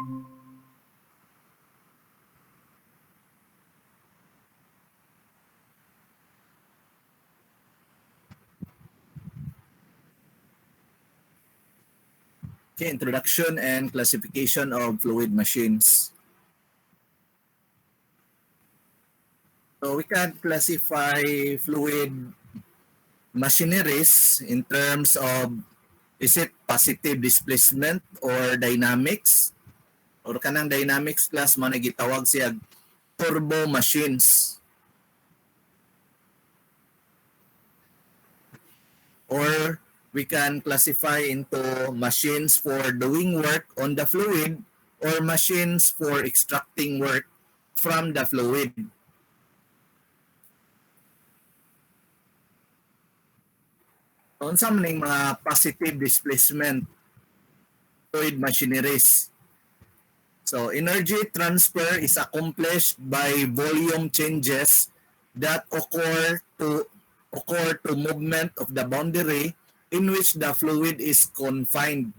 Okay, introduction and classification of fluid machines. So we can classify fluid machineries in terms of is it positive displacement or dynamics? Or kanang dynamics class man gitawag siya turbo machines. Or we can classify into machines for doing work on the fluid or machines for extracting work from the fluid. Unsa man ning mga positive displacement fluid machineries? So energy transfer is accomplished by volume changes that occur to movement of the boundary in which the fluid is confined.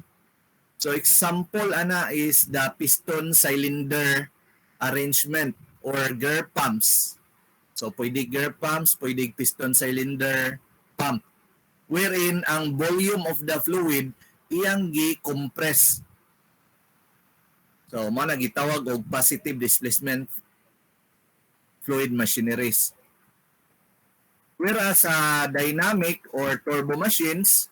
So example ana is the piston cylinder arrangement or gear pumps. So pwede gear pumps, pwede piston cylinder pump wherein ang volume of the fluid iyang gi-compress. So mo na gitawag og positive displacement fluid machineries. Whereas sa dynamic or turbo machines,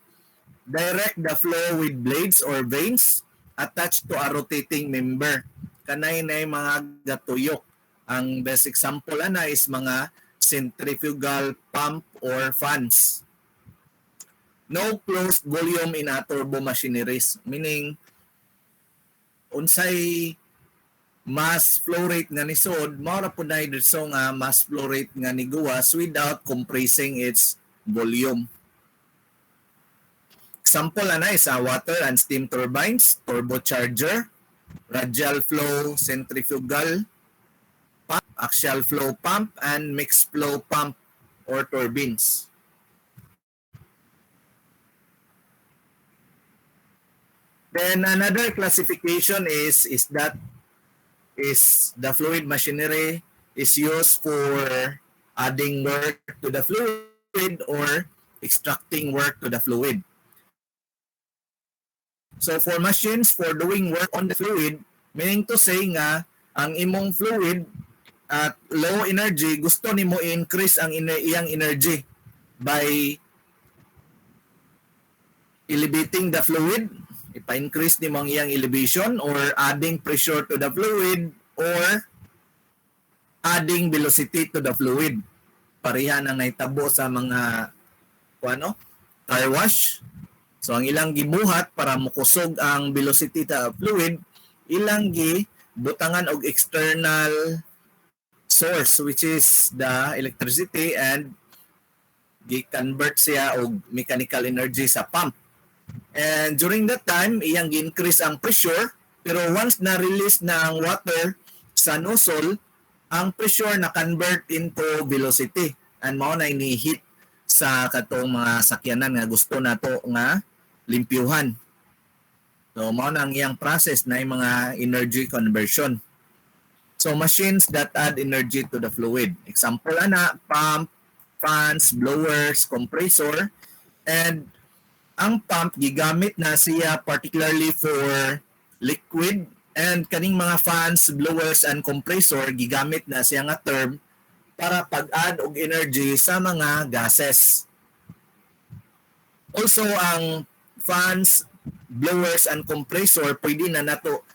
direct the flow with blades or vanes attached to a rotating member. Kanay na mga gatuyok. Ang best example ana is mga centrifugal pump or fans. No closed volume in a turbo machineries, meaning unsay mass flow rate nga ni sod, mao ra pud nay dirso nga mass flow rate nga ni gawas without compressing its volume. Example ana is water and steam turbines, turbocharger, radial flow centrifugal pump, axial flow pump, and mixed flow pump or turbines. Then another classification is the fluid machinery is used for adding work to the fluid or extracting work to the fluid. So for machines for doing work on the fluid, meaning to say nga ang imong fluid at low energy gusto nimo increase ang iyang energy by elevating the fluid, ipa-increase nimo ang iyang elevation or adding pressure to the fluid or adding velocity to the fluid. Pareha nang naitabo sa mga car wash. So ang ilang gibuhat para mukusog ang velocity sa fluid, ilang gibutangan og external source which is the electricity and gi-convert siya og mechanical energy sa pump. And during that time, iyang gi-increase ang pressure, pero once na-release na ang water sa nozzle, ang pressure na-convert into velocity. And mao na ini-hit sa katong mga sakyanan nga gusto nato nga limpyuhan. So mao na ang iyang process na yung mga energy conversion. So machines that add energy to the fluid. Example ana, pump, fans, blowers, compressor, and ang pump gigamit na siya particularly for liquid, and kaning mga fans, blowers, and compressor gigamit na siya nga term para pag-add og energy sa mga gases. Also ang fans, blowers, and compressor pwede na nato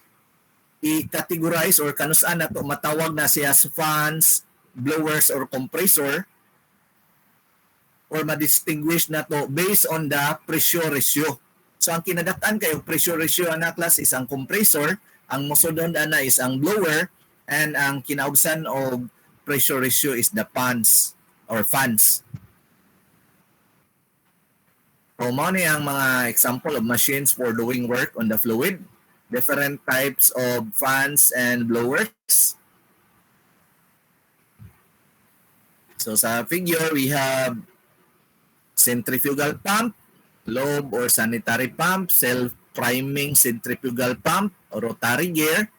i-categorize or kanus-an nato matawag na siya as fans, blowers, or compressor, or ma-distinguish na to based on the pressure ratio. So ang kinadat-an kayo pressure ratio ana class is ang compressor, ang mosodon ana is ang blower, and ang kinaubsan og pressure ratio is the fans or fans. So mao ni ang mga example of machines for doing work on the fluid. Different types of fans and blowers. So sa figure we have centrifugal pump, lobe or sanitary pump, self-priming centrifugal pump, o rotary gear.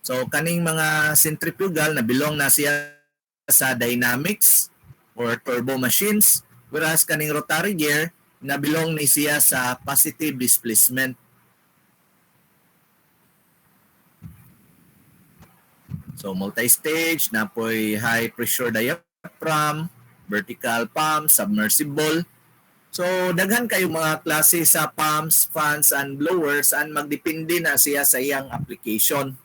So kaning mga centrifugal na belong na siya sa dynamics or turbo machines, whereas kaning rotary gear na belong ni siya sa positive displacement. So multi-stage, napoy high pressure diaphragm, vertical pump, submersible. So daghan kayo mga klase sa pumps, fans, and blowers and magdepende na siya sa iyang application.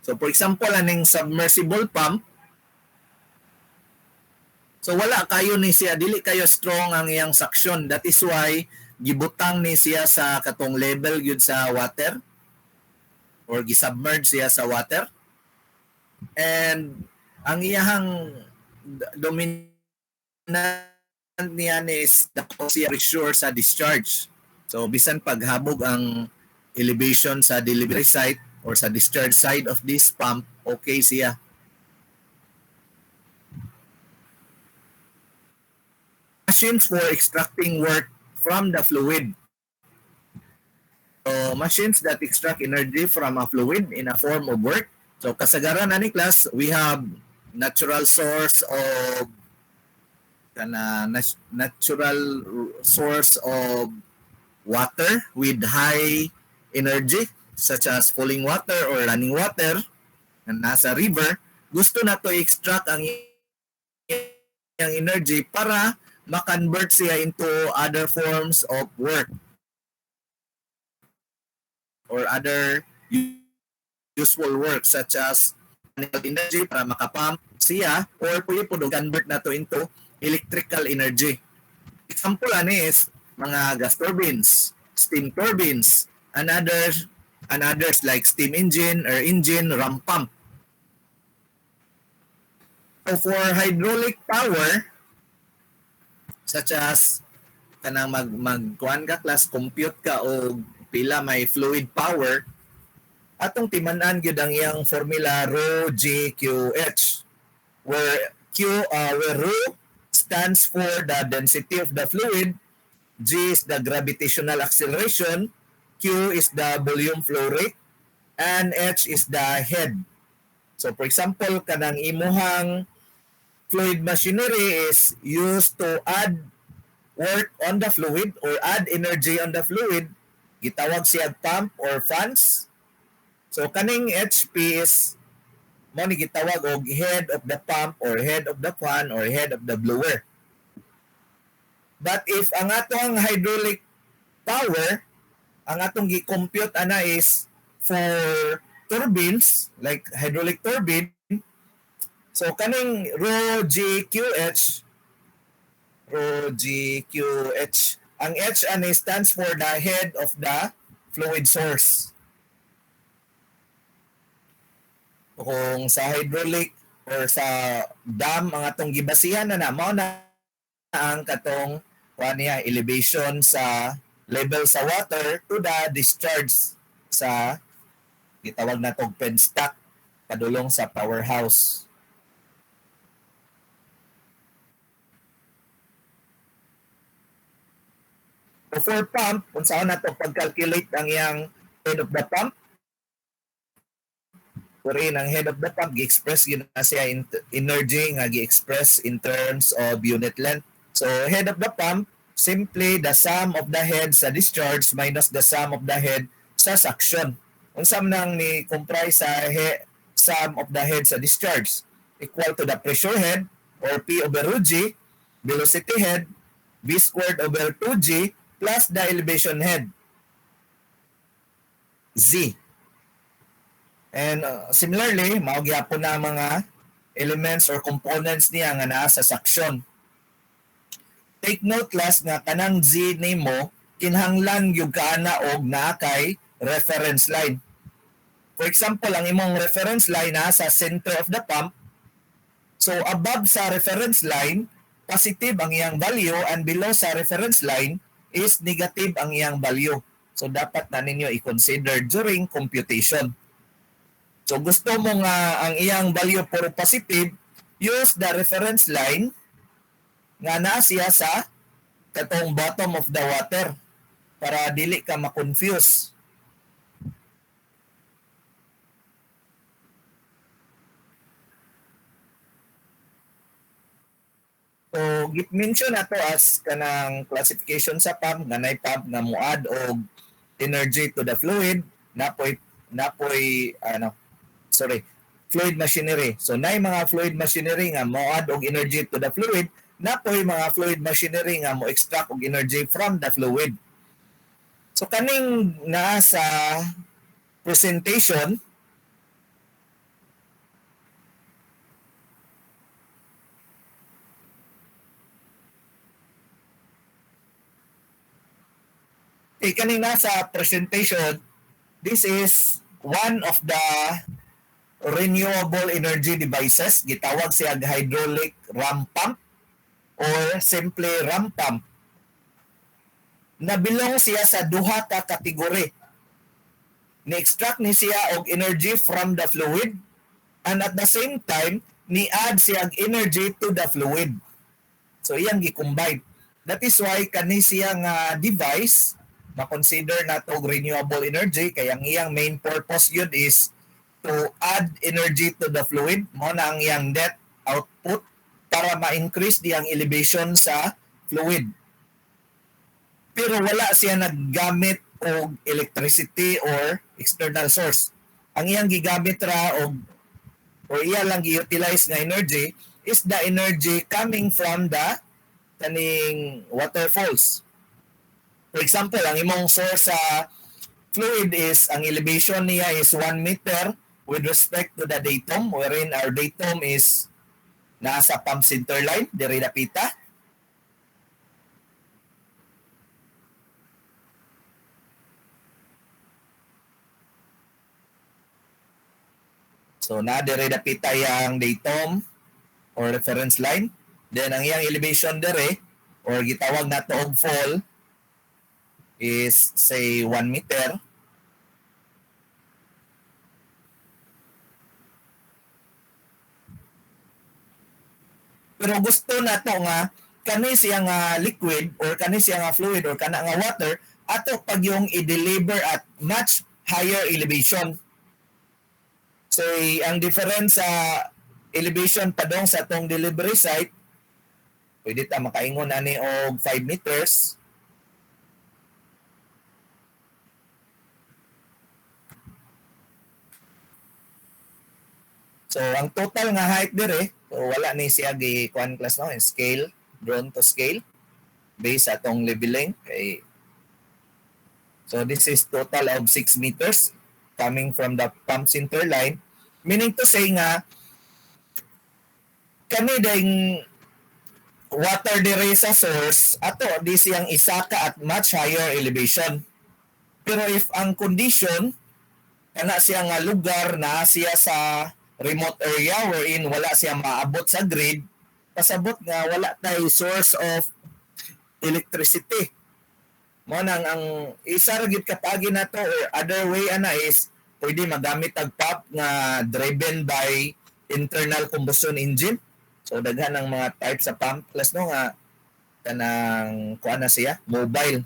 So for example, aning submersible pump, so wala kayo ni siya, dili kayo strong ang iyang suction. That is why gibutang ni siya sa katong level gyud sa water or gisubmerge siya sa water. And ang iyang dominant niya is dako siya pressure sa discharge. So bisan paghabog ang elevation sa delivery site or sa discharge side of this pump, okay siya. Machines for extracting work from the fluid. So machines that extract energy from a fluid in a form of work. So kasagaran ani class, we have natural source of water with high energy such as falling water or running water na nasa river. Gusto na to extract ang energy para ma-convert siya into other forms of work or other useful work such as mechanical energy para makapump siya or pwede po convert na to into electrical energy. Example ani is mga gas turbines, steam turbines, and others like steam engine or engine, ram pump. So for hydraulic power, such as kanang magkuan ka class, compute ka o pila may fluid power, atong timan-an gyud ang iyang formula rho G Q H, where rho stands for the density of the fluid, G is the gravitational acceleration, Q is the volume flow rate, and H is the head. So for example, kanang imuhang fluid machinery is used to add work on the fluid or add energy on the fluid, gitawag siya pump or fans. So kaning HP is mo ni gitawag og head of the pump or head of the fan or head of the blower. But if ang atong hydraulic power, ang atong gi-compute ana is for turbines like hydraulic turbine, so kaning rho GQH, ang H ani stands for the head of the fluid source. Kung sa hydraulic or sa dam ang atong gibasihan na mao na ang katong niya elevation sa level sa water to the discharge sa gitawag natong penstock padulong sa powerhouse. So for pump, kung saan nato pag-calculate ang iyang head of the pump, rin ang head of the pump, gi-express yun na siya energy nga gi-express in terms of unit length. So head of the pump, simply the sum of the head sa discharge minus the sum of the head sa suction. Kung sum nang ni comprise sa sum of the head sa discharge equal to the pressure head or P over rho G, velocity head, V squared over 2G plus the elevation head, Z. And similarly, mao gyapon na mga elements or components niya nga naa sa suction. Take note class nga kanang Z nimo kinahanglan gyud kaana og naa kay reference line. For example, ang imong reference line naa sa center of the pump. So above sa reference line, positive ang iyang value and below sa reference line is negative ang iyang value. So dapat na ninyo i-consider during computation. So gusto mo nga ang iyang value puro positive, use the reference line nga naa siya sa katong bottom of the water para dili ka ma-confuse. So git-mention nato as kanang classification sa pump nga nay pump nga moad og energy to the fluid, napoy sorry, fluid machinery. So nay mga fluid machinery nga moad og energy to the fluid, napoy mga fluid machinery nga mo extract og energy from the fluid. So kaning naa sa presentation, kaning nasa presentation, this is one of the renewable energy devices. Gitawag siya hydraulic ram pump or simply ram pump. Nabilong siya sa duha ka kategory. Ni-extract ni siya og energy from the fluid and at the same time, ni-add siya energy to the fluid. So, iyang gi-combine. That is why kani siya nga device, ma-consider na to renewable energy, kaya ang iyang main purpose yun is to add energy to the fluid. Mo na ang iyang net output para ma-increase diyang elevation sa fluid. Pero wala siya naggamit og electricity or external source. Ang iyang gigamit ra og or iya lang gi-utilize nga energy is the energy coming from the kaning waterfalls. For example, ang imong source sa fluid is, ang elevation niya is 1 meter with respect to the datum, wherein our datum is nasa pump center line, diri dapita. So na diri dapita yang datum or reference line. Then ang iyang elevation dere or gitawag nato og fall is say 1 meter. Pero gusto nato nga kani siya nga liquid or kani siya nga fluid or kana nga water ato pag yung i-deliver at much higher elevation. So ang difference sa elevation padong sa tong delivery site, pwede ta makaingon ani og 5 meters. So ang total nga height dire, so wala ni siya gi kuan class no, scale, drawn to scale based sa atong leveling kay. So this is total of 6 meters coming from the pump center line, meaning to say nga kani ding water dire sa source ato di siyang isaka at much higher elevation. Pero if ang condition kana siya nga lugar na siya sa remote area wherein wala siya maabot sa grid, pasabot nga wala tay source of electricity. Mo nang ang isa ra gid kapagi nato or other way ana is pwede magamit ang pump nga driven by internal combustion engine. So daghan ang mga type sa pump plus no nga kanang kuan na siya mobile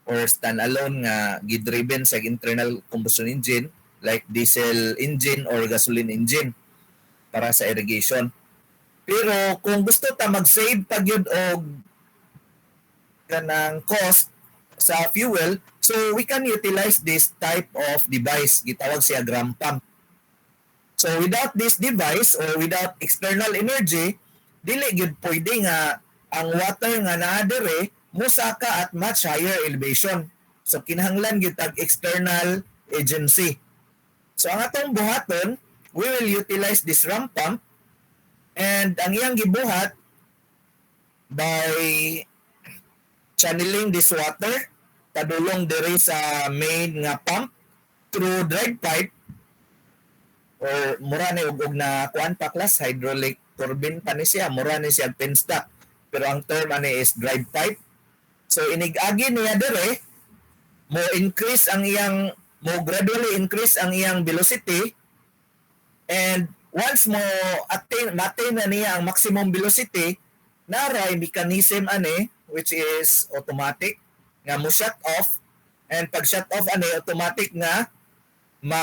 or standalone nga gidriven sa internal combustion engine like diesel engine or gasoline engine para sa irrigation. Pero kung gusto ta mag-save pa gyud og kanang cost sa fuel, so we can utilize this type of device. Gitawag siya gram pump. So without this device or without external energy, dili gyud pwede nga ang water nga naa dire musaka at much higher elevation. So kinahanglan gyud tag external agency. So ang atong buhaton, we will utilize this ram pump and ang iyang gibuhat by channeling this water padulong diri sa main nga pump through drag pipe or mura ni ug na kuan pa class hydraulic turbine pa ni siya, mura ni siya penstock pero ang term ani is drive pipe. So inig-agi niya diri mo increase ang iyang mo gradually increase ang iyang velocity and once mo maintain na niya ang maximum velocity, naray mechanism ani which is automatic nga mo shut off and pag shut off ani automatic nga ma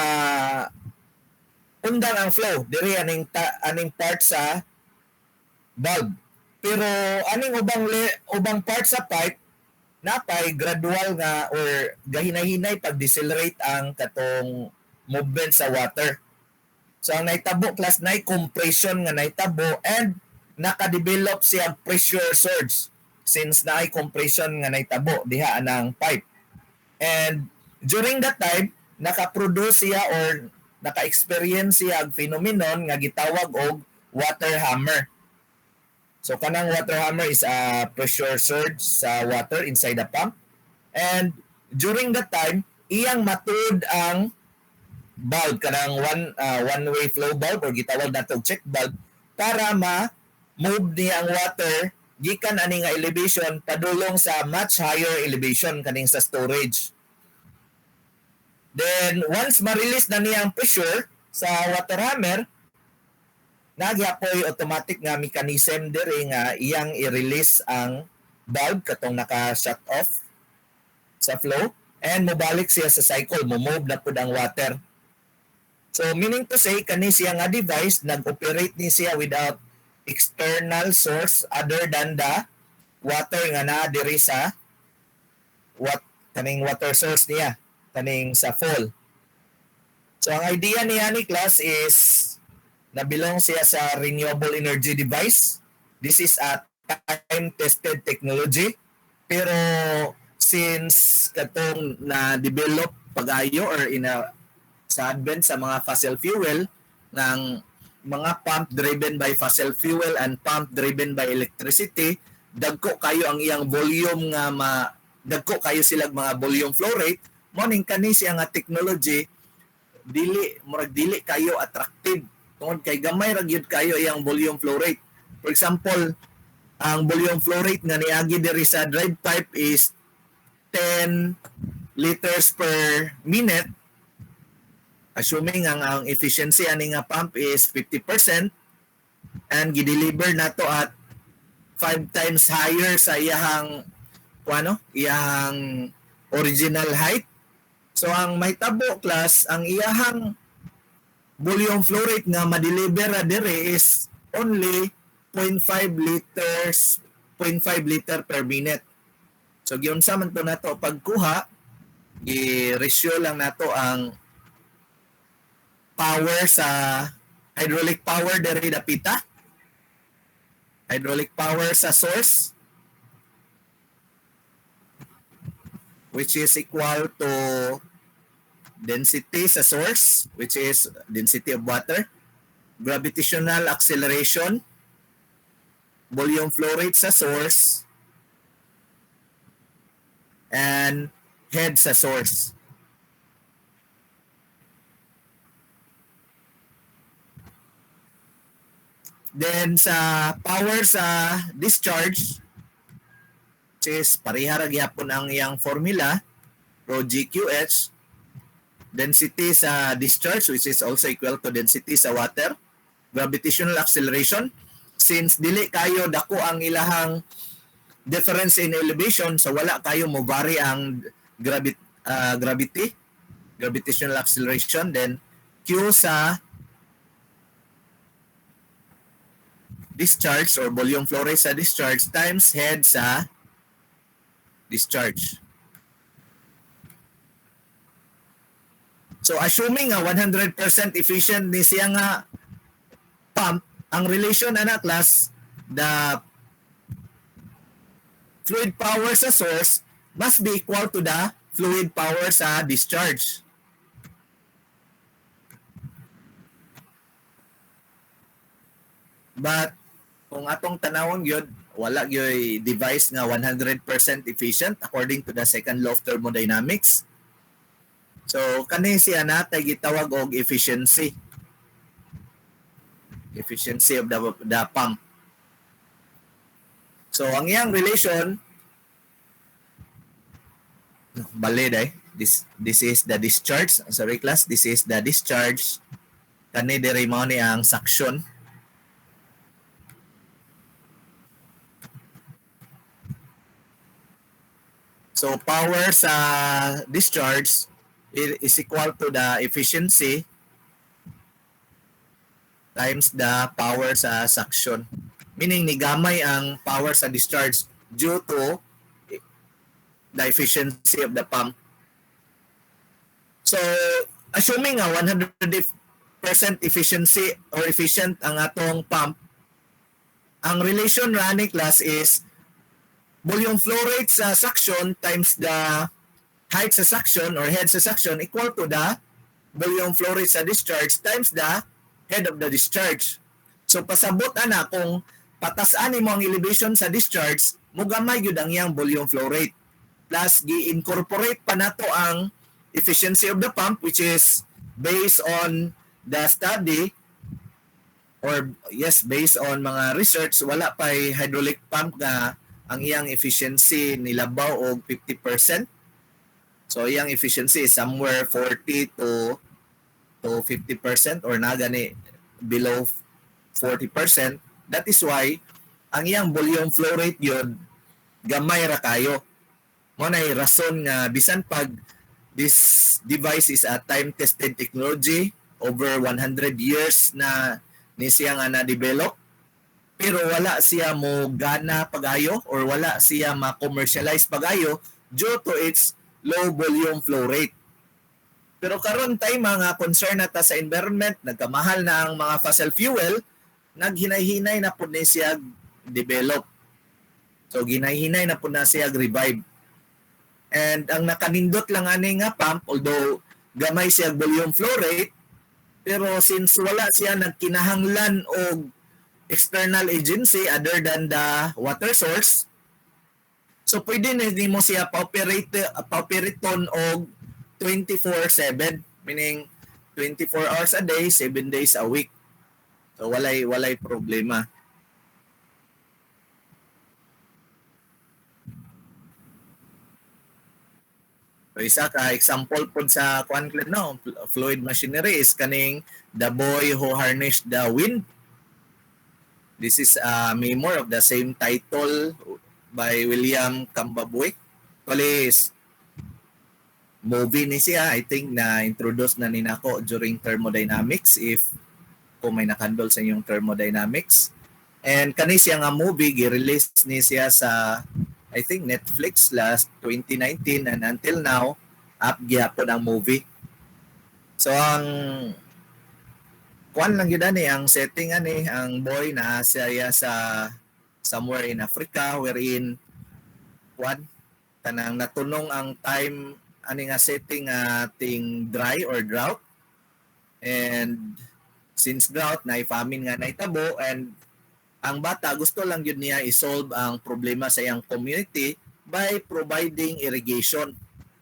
undang ang flow diri aning part sa valve. Pero aning ubang part sa pipe napay gradual nga or gahinay-hinay pag decelerate ang katong movement sa water. So ang naitabo class na compression nga naitabo and naka-develop siya pressure surge since naay compression nga naitabo diha anang pipe. And during that time naka-produce siya or naka-experience siya ang phenomenon nga gitawag og water hammer. So kanang water hammer is a pressure surge sa water inside the pump. And during that time, iyang matud ang valve kanang one-way flow valve or gitawag natong check valve para ma-move niya ang water gikan ani nga elevation padulong sa much higher elevation kaning sa storage. Then once ma-release na niya ang pressure sa water hammer, nagyapoy automatic nga mechanism diri nga iyang i-release ang valve katong naka-shut off sa flow and mobalik siya sa cycle, mo-move na pud ang water. So meaning to say kani siya nga device nag-operate ni siya without external source other than the water nga naa diri sa kaning water source niya kaning sa fall. So ang idea niya ni class is nabilong siya sa renewable energy device. This is a time-tested technology. Pero since katong na-develop pag-ayo or sa advent sa mga fossil fuel ng mga pump driven by fossil fuel and pump driven by electricity, dagko kayo ang iyang volume nga dagko kayo silang mga volume flow rate, mo ning kani siya nga technology dili kayo attractive tungod kay gamay ra gyud kayo iyang volume flow rate. For example, ang volume flow rate nga niagi diri sa drive pipe is 10 liters per minute. Assuming ang efficiency ani nga pump is 50% and gideliver nato at 5 times higher sa iyang iyang original height. So ang mahitabo class, ang iyang volume flow rate nga ma-deliver dire is only 0.5 liter per minute. So giunsa man to nato pagkuha, i-ratio lang nato ang power sa hydraulic power diri dapita. Hydraulic power sa source which is equal to density sa source, which is density of water, gravitational acceleration, volume flow rate sa source, and head sa source. Then sa power sa discharge, which is pareha ra gyapon ang iyang formula, rho GQH, density sa discharge which is also equal to density sa water, gravitational acceleration, since dili kayo dako ang ilahang difference in elevation, so wala kayo mo vary ang gravity, gravitational acceleration, then Q sa discharge or volume flow rate sa discharge times head sa discharge. So assuming nga 100% efficient ni siya nga pump, ang relation ana class, the fluid power sa source must be equal to the fluid power sa discharge. But kung atong tanawon gyud, wala gyud device nga 100% efficient according to the second law of thermodynamics. So kani siya natay gitawag og efficiency. Efficiency of the pump. So ang iyang relation, bali day, this is the discharge. Sorry class, this is the discharge. Kani diri mao ni ang suction. So power sa discharge is equal to the efficiency times the power sa suction meaning nigamay ang power sa discharge due to the efficiency of the pump. So, assuming 100% efficiency or efficient ang atong pump, ang relation running class is volume flow rate sa suction times the height sa suction or head sa suction equal to the volume flow rate sa discharge times the head of the discharge. So pasabot ana kung patasaan mo ang elevation sa discharge, mugamay gyud ang iyang volume flow rate. Plus gi-incorporate pa nato ang efficiency of the pump, which is based on the study or based on mga research, wala pa'y hydraulic pump nga ang iyang efficiency nilabaw og 50%. So iyang efficiency is somewhere 40 to 50% or na gani below 40%. That is why ang iyang volume flow rate yun gamay ra kayo. Mo na rason nga bisan pag this device is a time-tested technology, over 100 years na ni siya nga na-develop, pero wala siya mo gana pagayo or wala siya ma-commercialize pagayo due to its low volume flow rate. Pero karon tay mga concern nata sa environment, nagkamahal na ang mga fossil fuel, naghinay-hinay na pud ni siya develop. So ginay-hinay na pud na siya revive. And ang nakanindot lang ani nga pump, although gamay siya volume flow rate, pero since wala siya nagkinahanglan og external agency other than the water source, so pwede nimo siya paoperaton og 24/7, meaning 24 hours a day, 7 days a week. So walay problema. So isa ka example po sa fluid machinery is kaning The Boy Who Harnessed the Wind. This is a memoir of the same title by William Kambabwick. Actually, movie ni siya, I think na introduce na ninako during thermodynamics if kung may nakandol sa inyong thermodynamics. And kani siya nga movie gi-release ni siya sa I think Netflix last 2019 and until now up gyapon ang movie. So ang kuan lang gyud ani ang setting ani, ang boy na siya sa somewhere in Africa wherein kuan kanang natunong ang time ani nga setting ating dry or drought, and since drought na famine nga naitabo, and ang bata gusto lang yun niya isolve ang problema sa iyang community by providing irrigation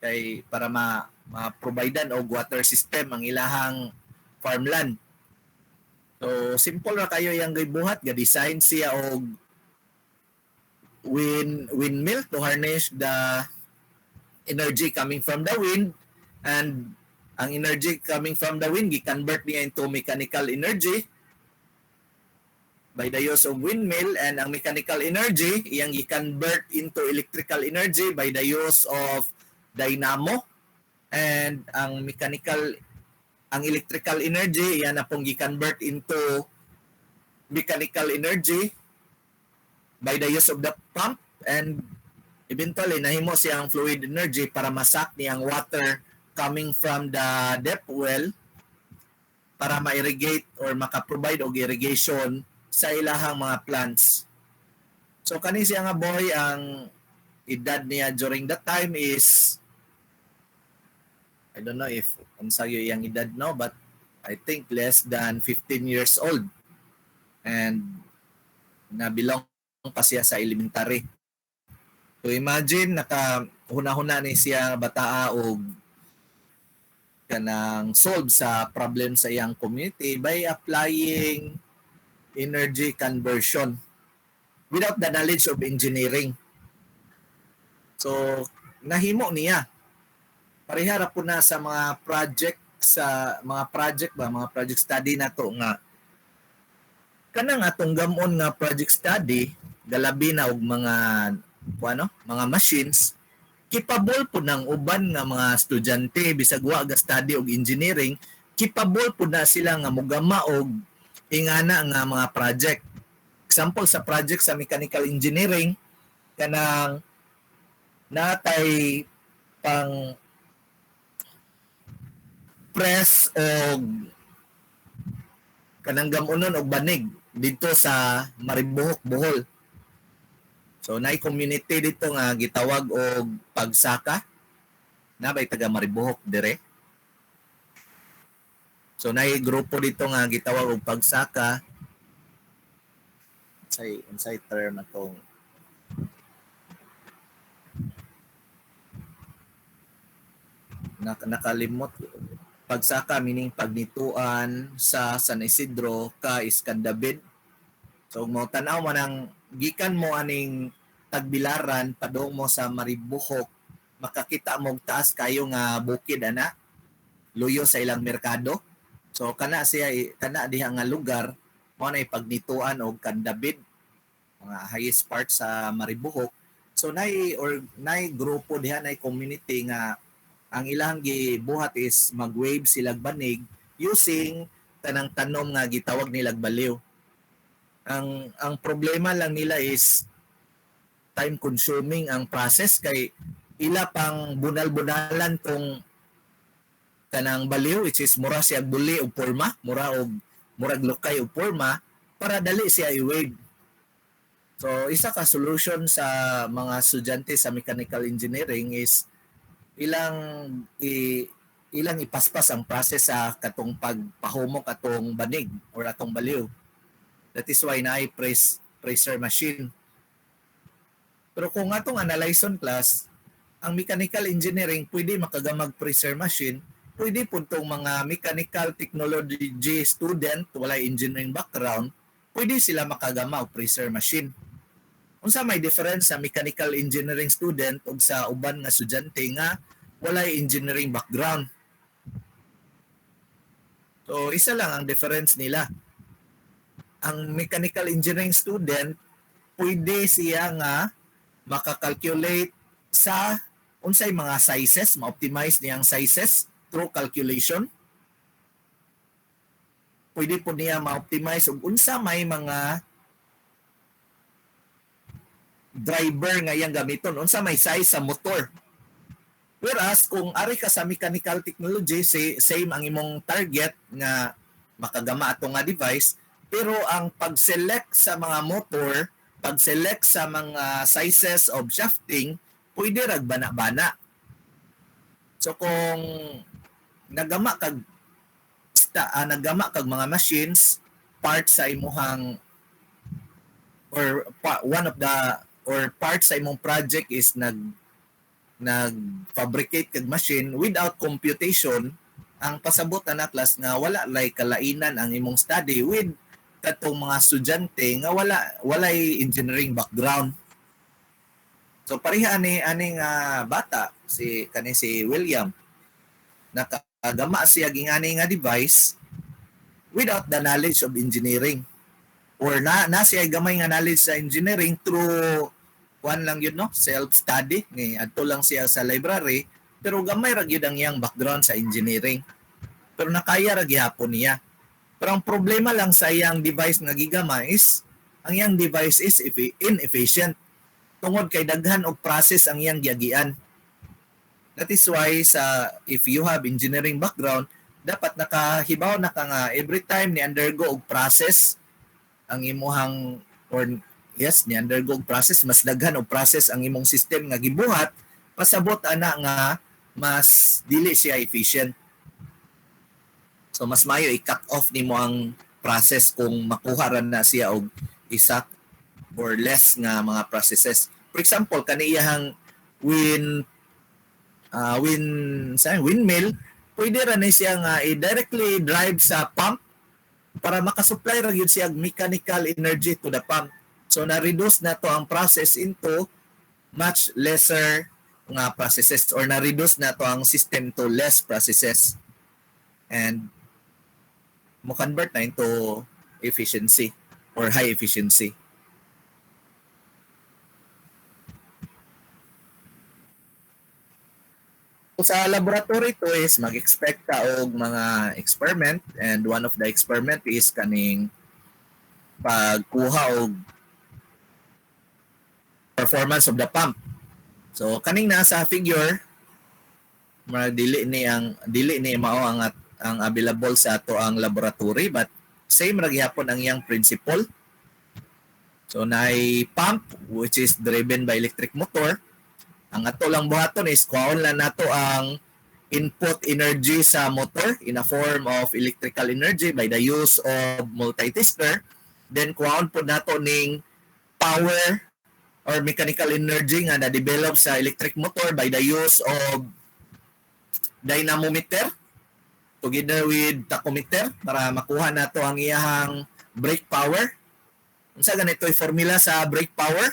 kay para ma-providean og water system ang ilahang farmland. So simple ra kayo yang gibuhat, ga-design siya og windmill to harness the energy coming from the wind, and ang energy coming from the wind gi-convert niya into mechanical energy by the use of windmill, and ang mechanical energy iyang i-convert into electrical energy by the use of dynamo, and ang electrical energy iyan na pong i-convert into mechanical energy by the use of the pump, and eventually nahimo siyang fluid energy para masak niyang water coming from the depth well para ma-irrigate or maka-provide og irrigation sa ilahang mga plants. So kani siya nga boy, ang edad niya during that time is, I don't know if unsayo iyang edad no, but I think less than 15 years old, and nabilong pa siya sa elementary. So imagine nakahuna-huna ni siya bataa og kanang solve sa problem sa iyang community by applying energy conversion without the knowledge of engineering. So nahimo niya. Parihara po na sa mga project study na to nga kanang atong gamon nga project study galabi na og mga machines capable po ng uban nga mga estudyante bisag wa ga study og engineering, capable po na sila nga mogama og ingana nga mga project. example sa project sa mechanical engineering kanang natay pang press o kanang gamunon og banig dito sa Maribohok, Bohol. So naay community dito nga gitawag og pagsaka. Nabay taga Maribohok dire. So naay grupo dito nga gitawag og pagsaka. Unsay term atong nakalimot. Pagsaka meaning pagnituan sa San Isidro ka Iskandabid. So mo tan-aw man ang gikan mo aning Tagbilaran padong mo sa Maribohok, makakita mo taas kayo nga bukid ana luyo sa ilang merkado. So kana diha nga lugar mo na ipagnituan og Kandabid, mga highest part sa Maribohok. So nay grupo diha, nay community nga ang ilang gibuhat is mag-wave silag banig using tanang tanom nga gitawag nilag baliw. Ang problema lang nila is time consuming ang process kay ila pang bunal-bunalan tong kanang baliw, which is mura siya buli og porma, murag lokay og porma para dali siya i-wave. So isa ka solution sa mga estudyante sa mechanical engineering is ilang ipaspas ang process sa katong pagpahumok atong banig or atong baliw. That is why naay pressure machine. Pero kung atong analyson class, ang mechanical engineering pwede makagamag pressure machine, pwede po itong mga mechanical technology student, walay engineering background, pwede sila makagama og pressure machine. Unsa may difference sa mechanical engineering student ug sa uban nga estudyante nga walay engineering background? So isa lang ang difference nila. Ang mechanical engineering student, pwede siya nga makakalculate sa unsay mga sizes, ma-optimize niyang sizes through calculation. Pwede po niya ma-optimize ug unsa may mga driver nga iyang gamiton, unsa may size sa motor. Whereas kung ari ka sa mechanical technology, same ang imong target nga makagama ato nga device, pero ang pag-select sa mga motor, pag-select sa mga sizes of shafting, pwede rag bana-bana. So kung nagama kag mga machines, part sa imuhang part sa imong project is nag-fabricate kag machine without computation, ang pasabot na class nga wala lay kalainan ang imong study with katong mga estudyante nga walay engineering background. So pareha ani bata si William, nakagama siya gingani nga device without the knowledge of engineering, or na siya gamay nga knowledge sa engineering through lang yun, no, self study ni adto lang siya sa library, pero gamay ra gyud ang iyang background sa engineering, pero nakaya ra gyapon niya. Pero ang problema lang sa iyang device nga gigama is ang iyang device is inefficient tungod kay daghan og process ang iyang giagian. That is why if you have engineering background, dapat nakahibaw na ka nga every time ni undergo og process ang imuhang ni undergo og process, mas daghan og process ang imong system nga gibuhat, pasabot ana nga mas dili siya efficient. So mas maayo i-cut off nimo ang process kung makuha ra na siya og isa or less nga mga processes. For example, kaniyang windmill, pwede ra na siya nga i-directly drive sa pump para makasupply ra gyud siya mechanical energy to the pump. So na-reduce na to ang process into much lesser nga processes, or na-reduce na to ang system to less processes. And mo convert na into efficiency or high efficiency. So, sa laboratory to is mag-expect ka og mga experiment, and one of the experiment is kaning pagkuha og performance of the pump. So kaning nasa figure dili ni mao ang available sa ato ang laboratory, but same ra gyapon ang iyang principle. So naay pump which is driven by electric motor. Ang ato lang buhaton is kuhaon lang nato ang input energy sa motor in a form of electrical energy by the use of multitester. Then kuhaon po nato ning power or mechanical energy nga na-develop sa electric motor by the use of dynamometer together with tachometer para makuha nato ang iyang brake power. Unsa ganito yung formula sa brake power?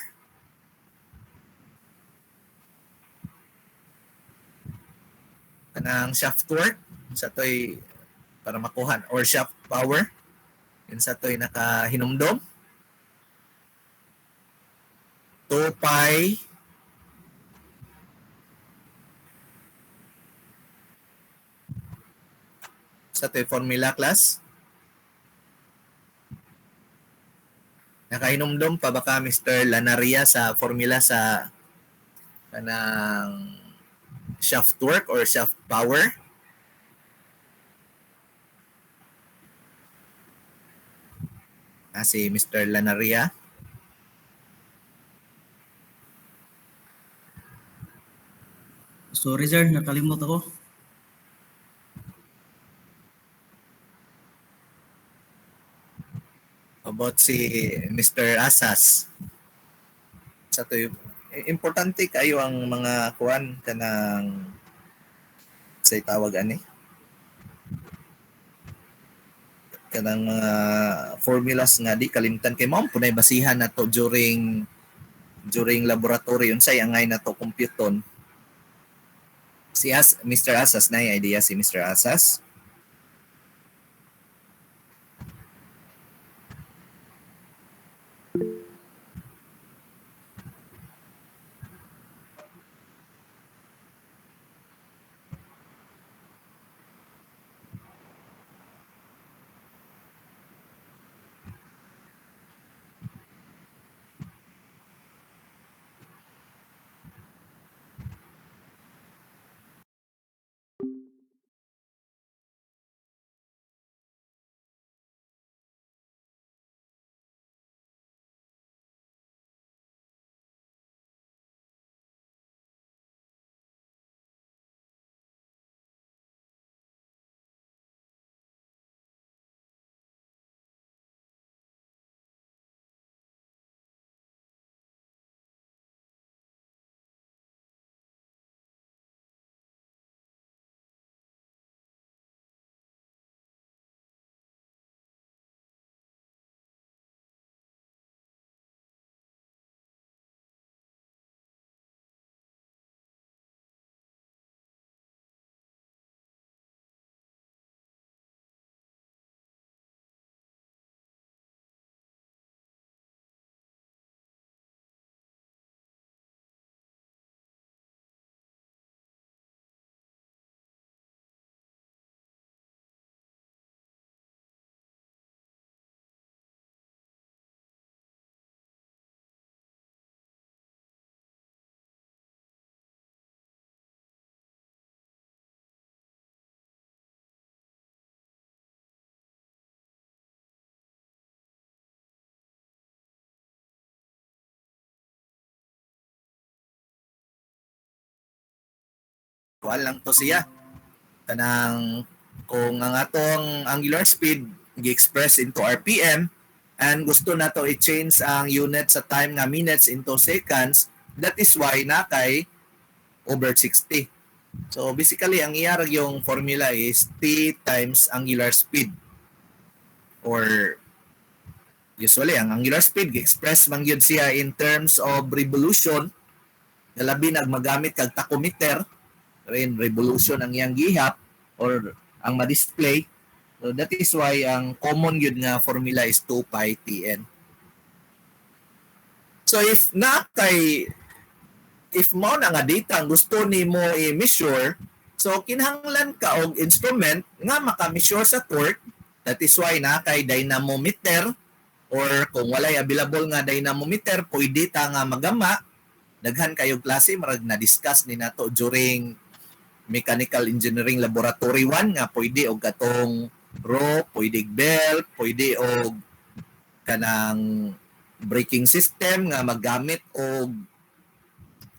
Kanang shaft torque sa toy para makuha or shaft power. Yun sa toy nakahinumdom. 2 pi sa toy formula class. Nakahinumdom pa baka Mr. Lanaria sa formula sa kanang shaft torque or shaft power? Si Mr. Lanaria. Sorry sir, nakalimot ako. About si Mr. Asas. Sa to importante kayo ang mga kuan kanang say tawag ani kanang mga formulas nga di kalimtan kay mao punay basihan nato during laboratory unsay angay nato computon. Si Mr. Asas na idea si Mr. Asas. Lang to siya kanang kung ang atong angular speed gi-express into RPM and gusto nato i-change ang unit sa time nga minutes into seconds, that is why nakay over 60. So basically ang iyarag yung formula is T times angular speed, or usually ang angular speed gi-express man gyud siya in terms of revolution, labi nagmagamit kag tachometer rin revolution ang iyang gihap or ang ma-display. So that is why ang common yun nga formula is 2 pi Tn. So if mo na nga data ang gusto nimo i-measure, so kinahanglan ka og instrument nga maka-measure sa torque. That is why na kay dynamometer Or kung walay available nga dynamometer, pwede ta nga magama. Daghan kayong klase marag na-discuss ni nato during Mechanical Engineering Laboratory 1 nga pwede og katong rope, pwede belt, pwede og kanang braking system nga maggamit og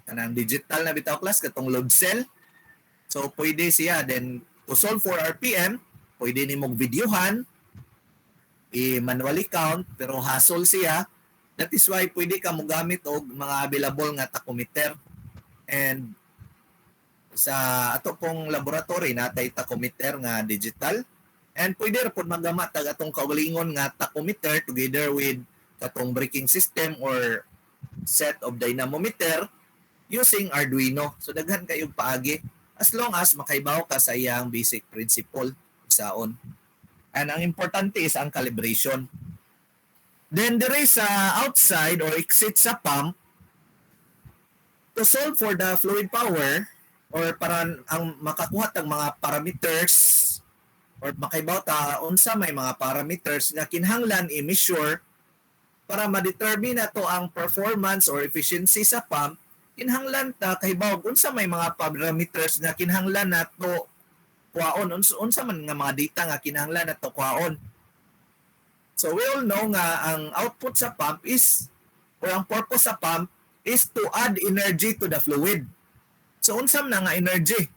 kanang digital na bitaw class katong load cell. So pwede siya. Then to solve for RPM, pwede nimong videohan, i-manually count, pero hassle siya. That is why pwede ka mogamit og mga available nga tachometer. And sa ato pong laboratory natay tachometer nga digital. And pwede ra pud magama tag atong kaugalingon nga tachometer together with katong braking system or set of dynamometer using Arduino. So daghan kayo paagi as long as makaibaw ka sa iyang basic principle isaon. And ang importante is ang calibration. Then there is outside or exit sa pump to solve for the fluid power or para ang makakuha tag mga parameters or makaibaw ta unsa may mga parameters nga kinahanglan i-measure para ma-determine nato ang performance or efficiency sa pump. Kinahanglan ta kahibaw unsa may mga parameters nga kinahanglan nato kuhaon, unsa man nga mga data nga kinahanglan nato kuhaon. So we all know nga ang output sa pump is or ang purpose sa pump is to add energy to the fluid. So unsa man nga energy?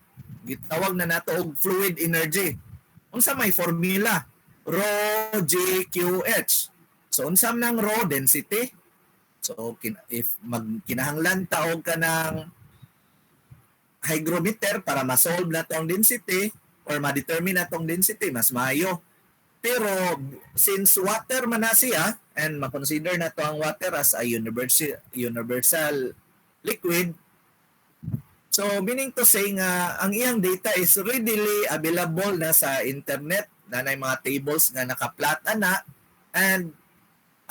Gitawag na nato og fluid energy. Unsa may formula? Rho GQH. So unsa man ang rho density? So if kinahanglan ta og kanang hygrometer para ma-solve na tong density or ma-determine na tong density, mas maayo. Pero since water man na siya and ma-consider na to ang water as a universal liquid, so meaning to say nga ang iyang data is readily available na sa internet, na may mga tables nga nakaplata na, and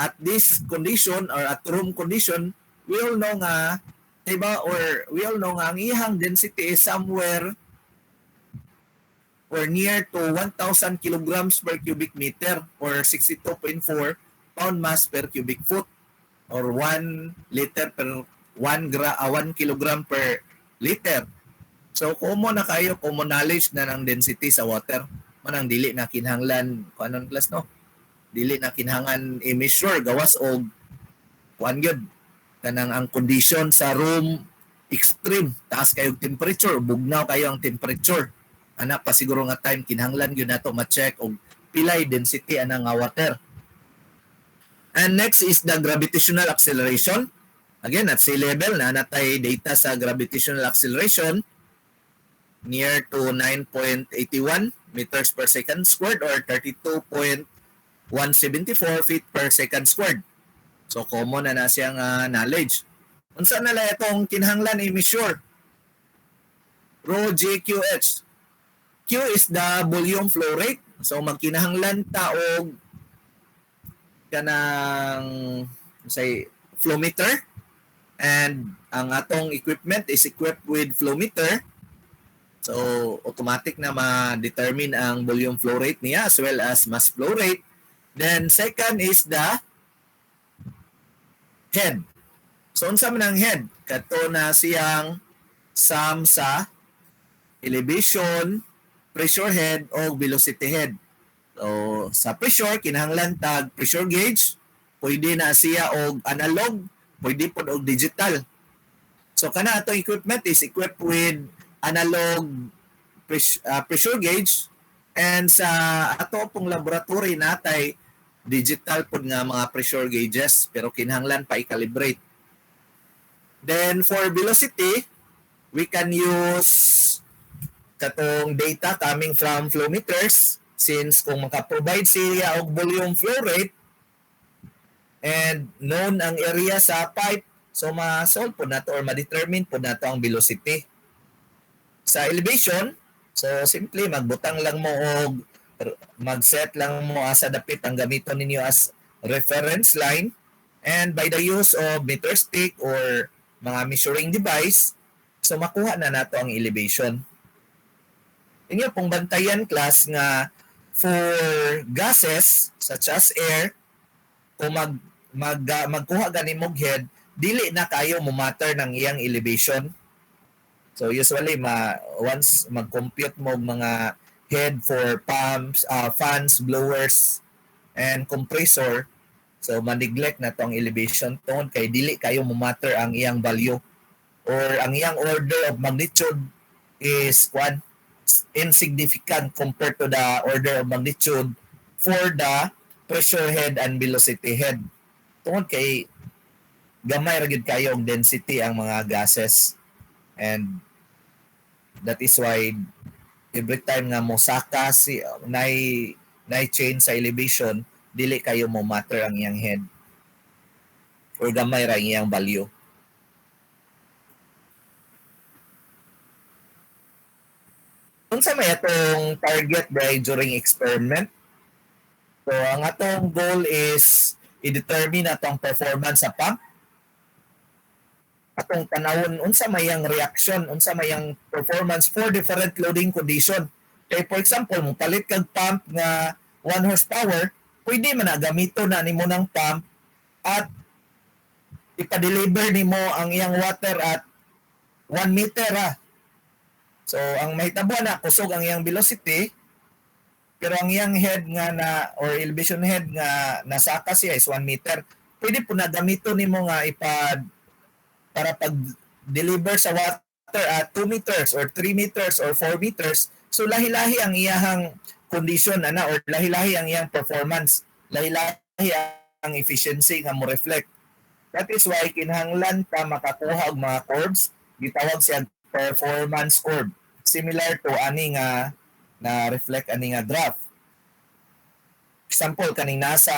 at this condition or at room condition, we all know nga diba, or we all know nga ang iyang density is somewhere or near to 1,000 kilograms per cubic meter or 62.4 pound mass per cubic foot or 1 liter per 1 kilogram per liter. So common na kayo, common knowledge na ng density sa water. Manang dili na kinahanglan, kuanon class no? Dili na kinahanglan i-measure gawas og kuan gyud kanang ang condition sa room extreme, taas kayong temperature, bugnaw kayo ang temperature. Ana pa siguro nga time kinahanglan gyud nato ma-check og pilay density ana nga water. And next is the gravitational acceleration. Again, at sea level na natay data sa gravitational acceleration near to 9.81 meters per second squared or 32.174 feet per second squared. So common na siyang knowledge. Unsa na lang itong kinahanglan i-measure? Rho GQH. Q is the volume flow rate. So magkinahanglan ta og kanang say flow meter, and ang atong equipment is equipped with flow meter. So automatic na ma-determine ang volume flow rate niya as well as mass flow rate. Then second is the head. So unsa man ang head? Kato na siyang sum sa elevation, pressure head o velocity head. So sa pressure kinahanglan tag pressure gauge, pwede na siya og analog, pwede pod og digital. So kana atong equipment is equipped with analog pressure gauge, and sa ato pong laboratory natay digital pod nga mga pressure gauges pero kinahanglan pa i-calibrate. Then for velocity, we can use katong data coming from flow meters, since kung maka-provide siya og volume flow rate and known ang area sa pipe, so ma-solve po nato or ma-determine po nato ang velocity. Sa elevation, so simply magbutang lang mo og mag-set lang mo asa dapit ang gamiton ninyo as reference line, and by the use of meter stick or mga measuring device, so makuha na nato ang elevation. Inyo pong bantayan class nga for gases such as air, kung magkuha gani mog head, dili na kayo mo matter ng iyang elevation. So usually once mag-compute mo mga head for pumps, fans, blowers, and compressor, so ma-neglect na tong elevation tungod kay dili kayo mo matter ang iyang value or ang iyang order of magnitude is insignificant compared to the order of magnitude for the pressure head and velocity head. Tungod kay gamay ra gid kayo og density ang mga gases, and that is why every time nga mosaka si nay change sa elevation, dili kayo mo matter ang iyang head or gamay ra ang iyang value. Unsa may atong target during experiment? So ang atong goal is i-determine atong performance sa pump. Atong tanawon unsa may ang reaction, unsa may ang performance for different loading condition. Kay for example, mo palit kag pump nga 1 horsepower, pwede man na gamito na nimo ng pump at ipa-deliver nimo ang iyang water at 1 meter. So ang mahitabo na kusog ang iyang velocity, pero ang iyang head nga na or elevation head nga nasaka siya is 1 meter. Pwede po na gamito nimo nga para pag-deliver sa water at 2 meters or 3 meters or 4 meters. So lahi-lahi ang iyang condition or lahi-lahi ang iyang performance, lahi-lahi ang efficiency nga mo reflect. That is why kinahanglan ta makakuha og mga curves, gitawag siya performance curve, similar to ani nga na reflect ani nga graph. Example kaning nasa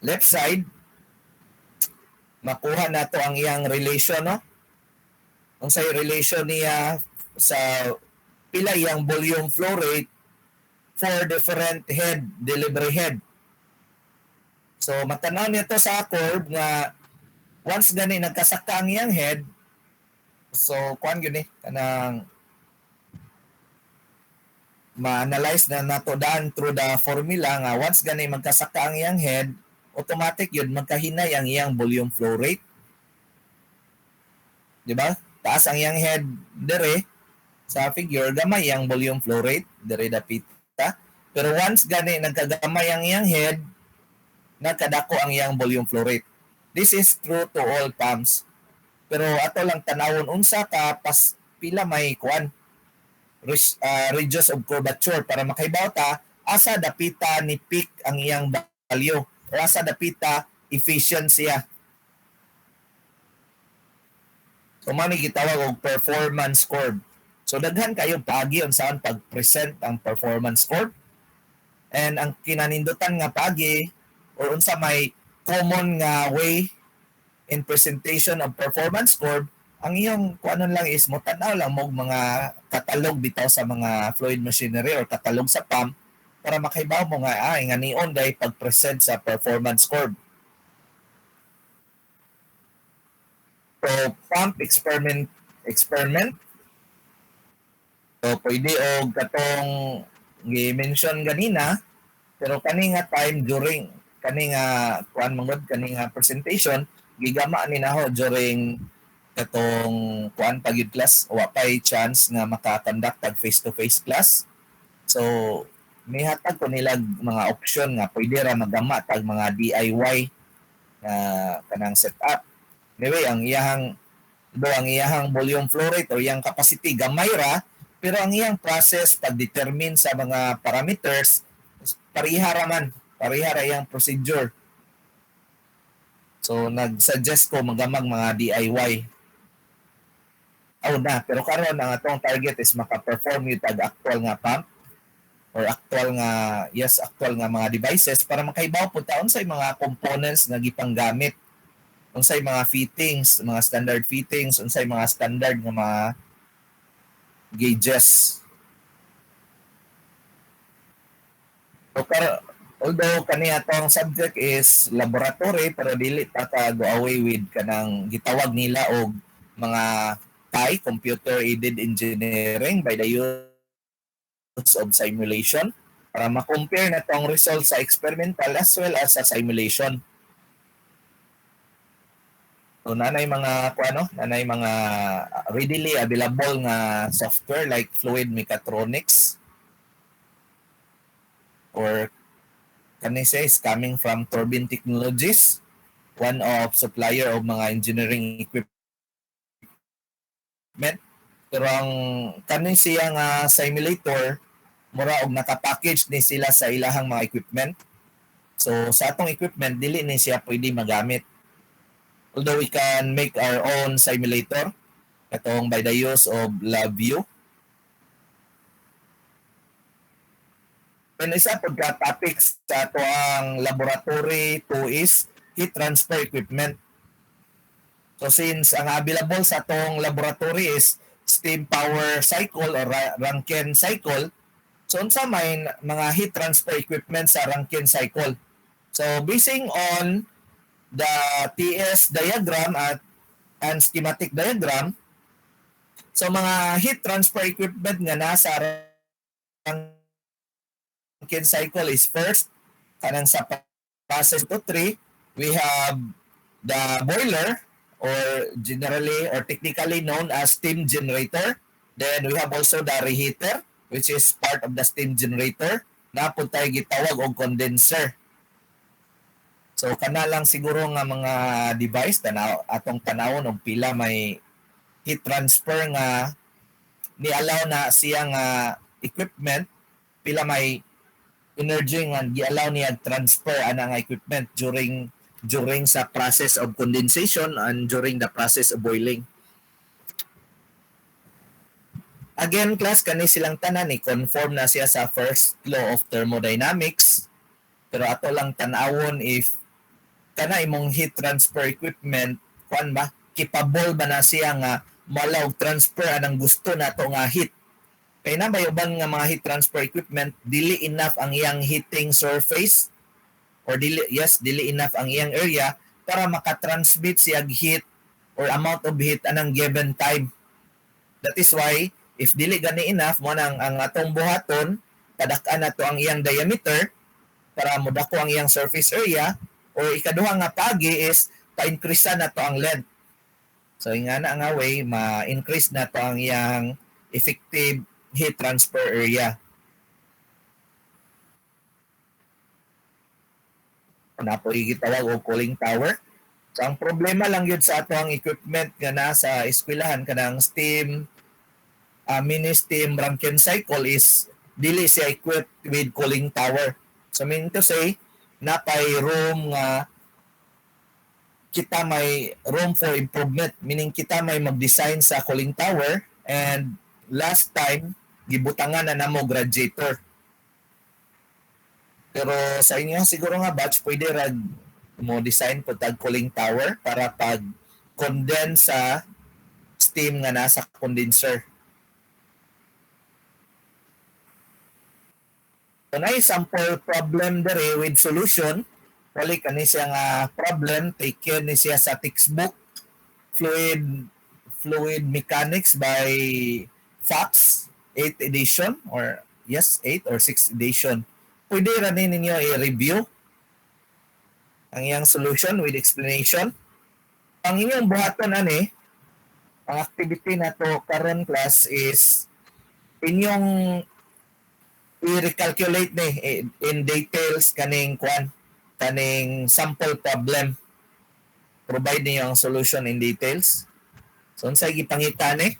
left side, makuha nato ang iyang relation, no? Unsay relation niya sa pila iyang volume flow rate for different head, delivery head. So matanaw nito sa curve nga once gani nagkasaka ang iyang head, so kuan gyud kanang ma-analyze na nato daan through the formula nga once gani magkasaka ang iyang head, automatic yun magkahinay ang iyang volume flow rate. Di ba? Taas ang iyang head dire sa figure, gamay ang volume flow rate dire dapita. Pero once gani nagkagamay ang iyang head, nagkadako ang iyang volume flow rate. This is true to all pumps. Pero ato lang tanawon unsa ka pila may kuan radius of curvature para makahibaw ta asa dapita ni peak ang iyang value o asa dapita efficient siya. So mani gitawag og performance curve. So daghan kayo paagi unsaon pag-present ang performance curve. And ang kinanindutan nga paagi or unsa may common nga way in presentation of performance curve, ang iyong kuanon lang is mo tan-aw lang mo mga katalog bitaw sa mga fluid machinery or katalog sa pump para makahibaw mo nga nga nion day pag-present sa performance curve. So pump experiment. So pwede og katong gi-mention ganina, pero kani nga time during kani nga kuan mangod kani nga presentation gigama ni naho during katong kuan pagyud class, wa pay chance nga maka-conduct tag face-to-face class. So may hatag ko nilag mga option nga pwede ra magama tag mga DIY na kanang setup. Anyway, ang iyahang volume flow rate o iyang capacity gamay ra, pero ang iyang process pag-determine sa mga parameters pareha ra iyang procedure. So nag-suggest ko magamag mga DIY. Pero karon ang atong target is maka-perform yung tag-actual nga pump or actual nga mga devices para makahibaw po taon sa mga components nga gipanggamit, unsay mga fittings, mga standard fittings, unsay mga standard nga mga gauges. So although kani atong subject is laboratory, pero dili ta go away with kanang gitawag nila og mga computer aided engineering by the use of simulation. para ma-compare na tong result sa experimental as well as sa simulation. So nanay mga readily available nga software like Fluid Mechatronics or kani siya is coming from Turbine Technologies, one of supplier of mga engineering equipment. Pero ang kani siya nga simulator mura og naka-package ni sila sa ilahang mga equipment. So sa atong equipment dili ni siya pwede magamit. Although we can make our own simulator katong by the use of LabVIEW. And isa po ka topics sa ato ang laboratory 2 is heat transfer equipment. So since ang available sa atong laboratory is steam power cycle or Rankine cycle, so unsa may mga heat transfer equipment sa Rankine cycle. So basing on the TS diagram and schematic diagram, so mga heat transfer equipment nga nasa Rankine cycle is first, kanang sa process 2-3, we have the boiler or generally or technically known as steam generator. Then we have also the reheater which is part of the steam generator na puntay gitawag og condenser. So kana lang siguro nga mga device atong tanawon og pila may heat transfer nga ni-allow na siya nga equipment, pila may energy nga gi-allow niya transfer ana nga equipment during sa process of condensation and during the process of boiling. Again, class, kani silang tanan i-conform na siya sa first law of thermodynamics. Pero ato lang tanawon if kana imong heat transfer equipment, kuan ba, capable ba na siya nga malaw transfer anang gusto nato nga heat. Kaya na ba uban nga mga heat transfer equipment, dili enough ang iyang heating surface or dili enough ang iyang area para makatransmit siya heat or amount of heat anang given time. That is why if dili gani enough mo nang ang atong buhaton, tadak-an nato ang iyang diameter para modako ang iyang surface area, or ikaduha nga pagi is pa-increase na to ang length. So nga na nga way ma-increase na to ang iyang effective heat transfer area. Na po gitawag og cooling tower. So ang problema lang yun sa ato ang equipment nga nasa eskwelahan kanang steam mini steam Rankine cycle is dili siya equipped with cooling tower. So mean to say napay room nga kita may room for improvement, meaning kita may mag-design sa cooling tower and last time gibutangan na namo radiator. Pero sa inyo siguro nga batch pwede ra mo design po tag cooling tower para pag condense sa steam nga nasa condenser. So na sample problem dere with solution. Wali kani siya nga problem taken ni siya sa textbook Fluid Mechanics by Fox 8th edition or 8 or 6th edition. Pwede ra ninyo i-review ang iyang solution with explanation. Ang inyong buhaton ang activity na to karon class is inyong i-recalculate ni in details kaning sample problem. Provide niyo ang solution in details. So unsay gipangita ni?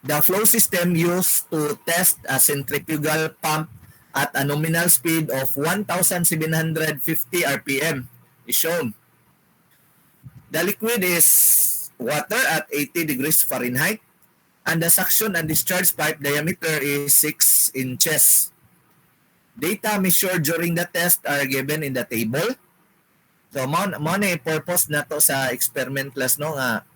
The flow system used to test a centrifugal pump at a nominal speed of 1,750 RPM is shown. The liquid is water at 80 degrees Fahrenheit and the suction and discharge pipe diameter is 6 inches. Data measured during the test are given in the table. So mo na purpose nato sa experiment class nga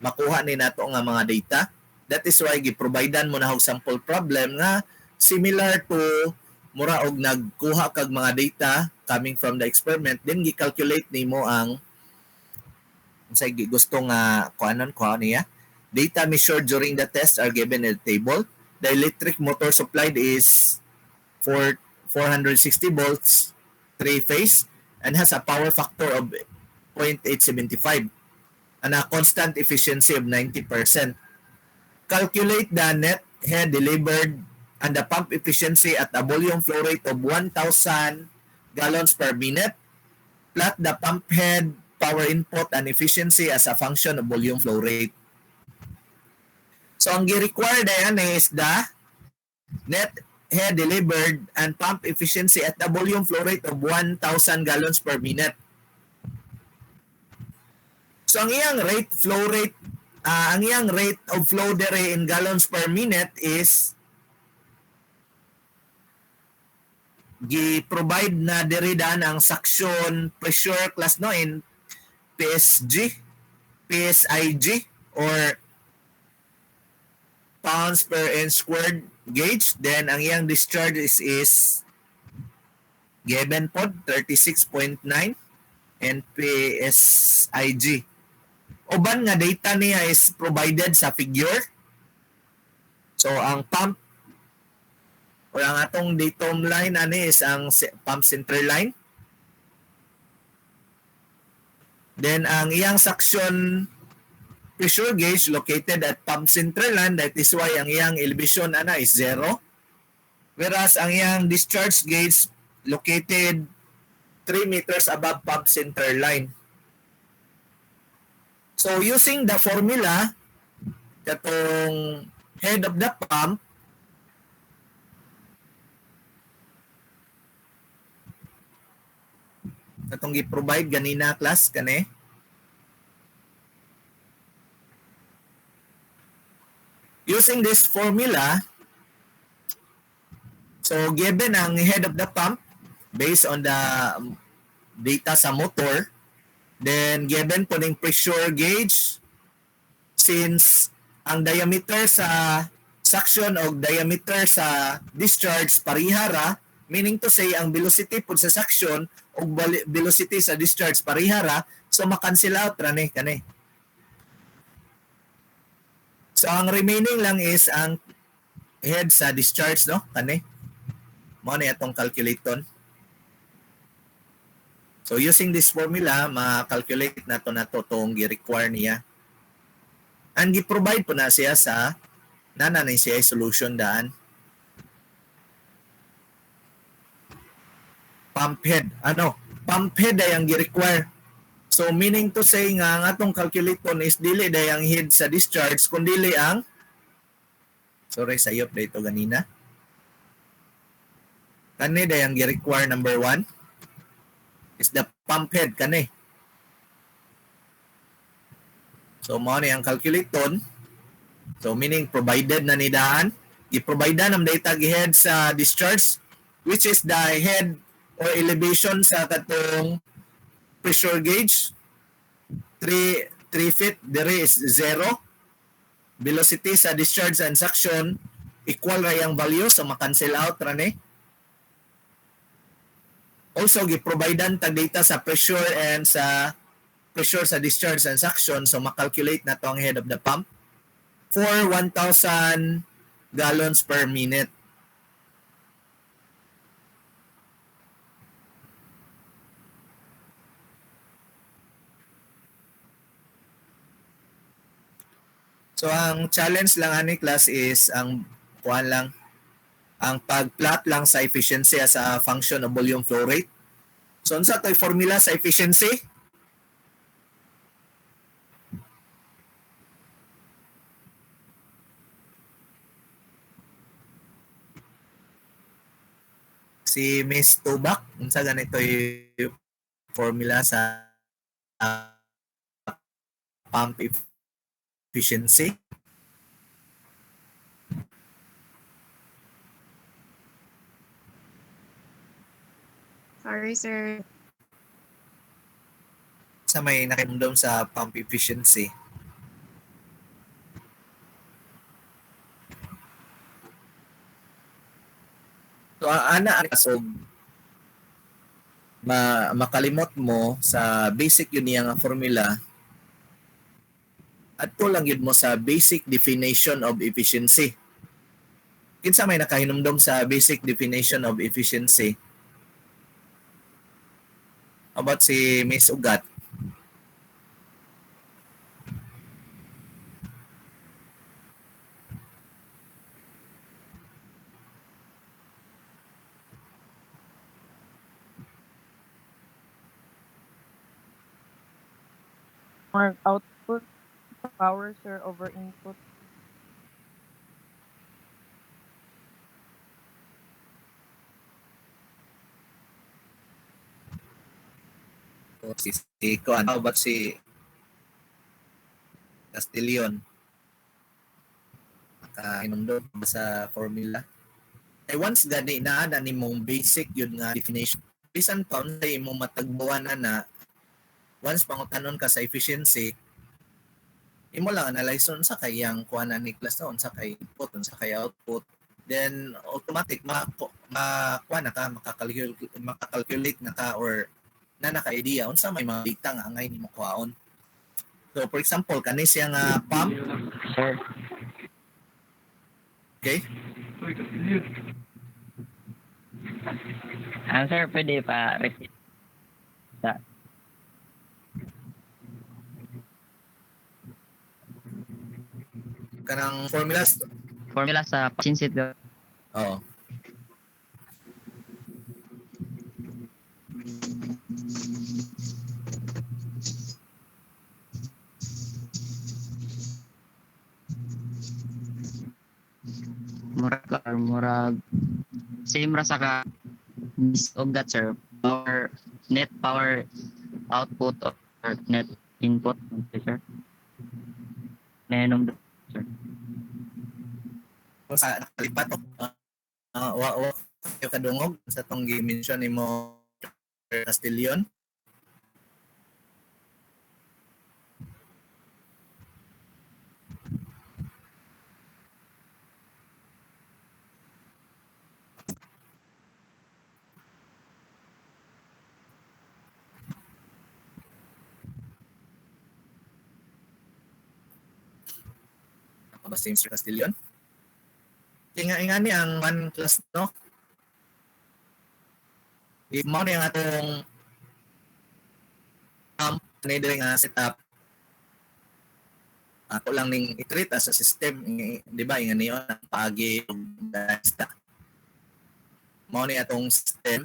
makuha ni nato nga mga data. That is why gi-providean mo na og sample problem nga similar to mura og nagkuha kag mga data coming from the experiment, then gi-calculate nimo ang unsay gusto nga kuha niya. Data measured during the test are given in the table. the electric motor supplied is 460 volts, 3-phase, and has a power factor of 0.875 and a constant efficiency of 90%. Calculate the net head delivered and the pump efficiency at a volume flow rate of 1,000 gallons per minute. Plot the pump head power input and efficiency as a function of volume flow rate. So ang gi-require na yan is the net head delivered and pump efficiency at the volume flow rate of 1,000 gallons per minute. So ang iyang rate of flow dere in gallons per minute is gi-provide na dere daan ang suction pressure class no in PSIG or pounds per inch squared gauge. Then ang iyang discharge is given pod 36.9 and PSIG. Uban nga data niya is provided sa figure. So ang pump o ang atong datum line ani is ang pump center line. Then ang iyang suction pressure gauge located at pump center line, that is why ang iyang elevation ana is 0. Whereas ang iyang discharge gauge located 3 meters above pump center line. So using the formula, katong head of the pump, katong gi-provide ganina class kani. Using this formula, so given ang head of the pump based on the data sa motor, then given po ng pressure gauge, since ang diameter sa suction o diameter sa discharge parihara, meaning to say ang velocity po sa suction o velocity sa discharge parihara, so makancel out ra ni kani. So ang remaining lang is ang head sa discharge no kani. Mo ni atong calculaton. So using this formula, ma-calculate nato tong gi-require niya. And gi-provide po na siya sa nanay siya solution daan. Pump head. Pump head ay ang gi-require. So meaning to say nga ang atong calculaton is dili day ang head sa discharge kundi ang sayop dito ganina. Kani day ang gi-require number 1 is the pump head kani. So mao ni ang calculaton. So meaning provided na ni daan, gi-provide na ng data gi-head sa discharge, which is the head or elevation sa katong pressure gauge. 3 feet there is 0. Velocity sa discharge and suction equal ra yang value, so ma-cancel out ra ni. Also gi-providean tag data sa pressure and sa pressure sa discharge and suction, so ma-calculate na to ang head of the pump for 1,000 gallons per minute. So ang challenge lang ani class is ang pag-plot lang sa efficiency as a function of volume flow rate. So unsa toy formula sa efficiency? Si Miss Tubak, unsa ganito yung formula sa pump efficiency? Sorry, sir. Sa may nakimdom sa pump efficiency? So, so makalimot mo sa basic yun niyang formula at lang yun mo sa basic definition of efficiency. Kinsa may nakahinumdom sa basic definition of efficiency? How about si Miss Ugat? More output power, sir, over input. O si Kuan, how about si Castillon? Nakahinumdom ba sa formula? Once gani na ni mong basic yun nga definition, bisan pa unsay imong matagbuan na once pangutanon ka sa efficiency, imo lang analyze unsa kay yang kuan ni class na unsa kay input, unsa kay output, then automatic kuan na ka makakalculate na ka or na naka-idea unsa may mga data nga angay nimo kuhaon. So for example kani siya nga pump, Sir. okay? Sir, pwede pa repeat. Kanang formulas. Formula sa Pachinsit. Oo. Murag same ra sa ka Miss Ugat, sir. Power, net power output or net input, okay, sir. Nenom, sir. Sa nakalipat wa kayo kadungog sa tong gi-mention nimo Castillon. Basta Mr. Castillon. Inga ni ang one class, no? Mo ni ang atong ni nga setup. Ako lang ning i-treat as a system, di ba? Inga niyo ang pagi basta. Mo ni atong system.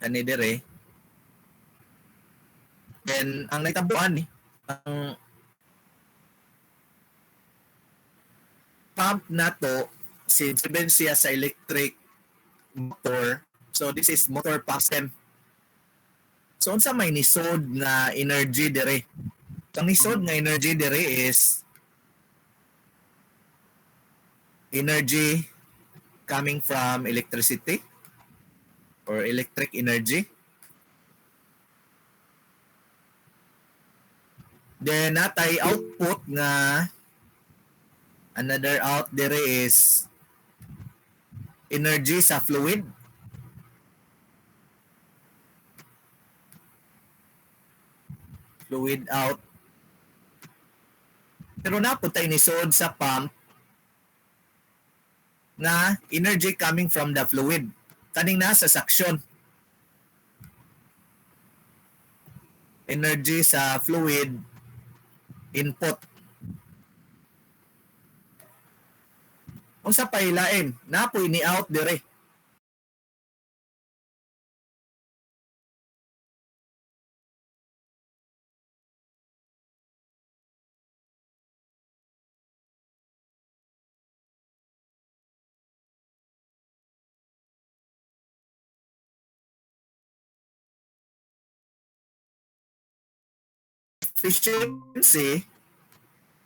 Kani dire. Then ang nagtabuan ni ang pump na to, since siya sa electric motor, so this is motor pump system. So unsa may nisod nga energy dire? Ang nisod nga energy dire is energy coming from electricity or electric energy. Then natay output nga another out there is energy sa fluid. Fluid out. Pero naputay ni sod sa pump na energy coming from the fluid. Kaning nasa suction. Energy sa fluid input. Unsa pa ilain? Napoy ni out dire.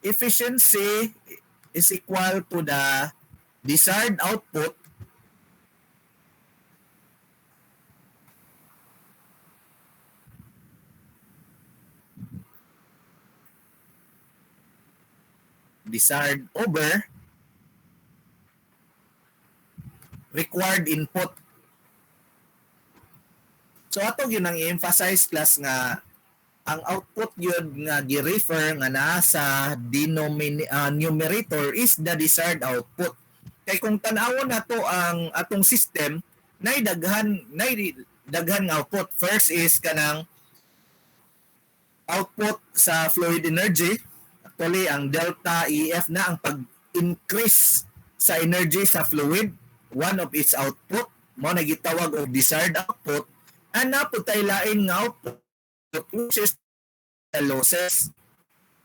Efficiency is equal to the desired output over required input. So ato yun ang i-emphasize class nga ang output yun nga gi-refer nga naa sa numerator is the desired output. Kay kung tan-awon nato ang atong system, nay daghan nga output. First is kanang output sa fluid energy. Actually, ang delta EF na ang pag-increase sa energy sa fluid, one of its output, mo na gitawag og desired output, and naputay lain nga output which is the losses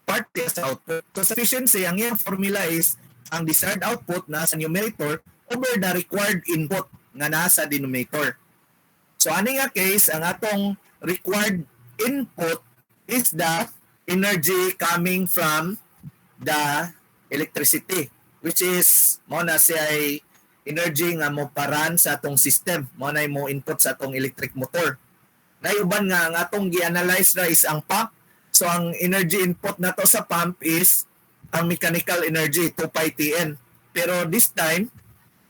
part sa output. So sa efficiency, ang iyang formula is ang desired output na sa numerator over the required input nga nasa denominator. So ani nga case, ang atong required input is the energy coming from the electricity, which is mo na siya ay energy nga mo paran sa atong system, mo na mo input sa atong electric motor. Nayuban nga ang atong gi-analyze na is ang pump. So ang energy input nato sa pump is ang mechanical energy 2 pi Tn. Pero this time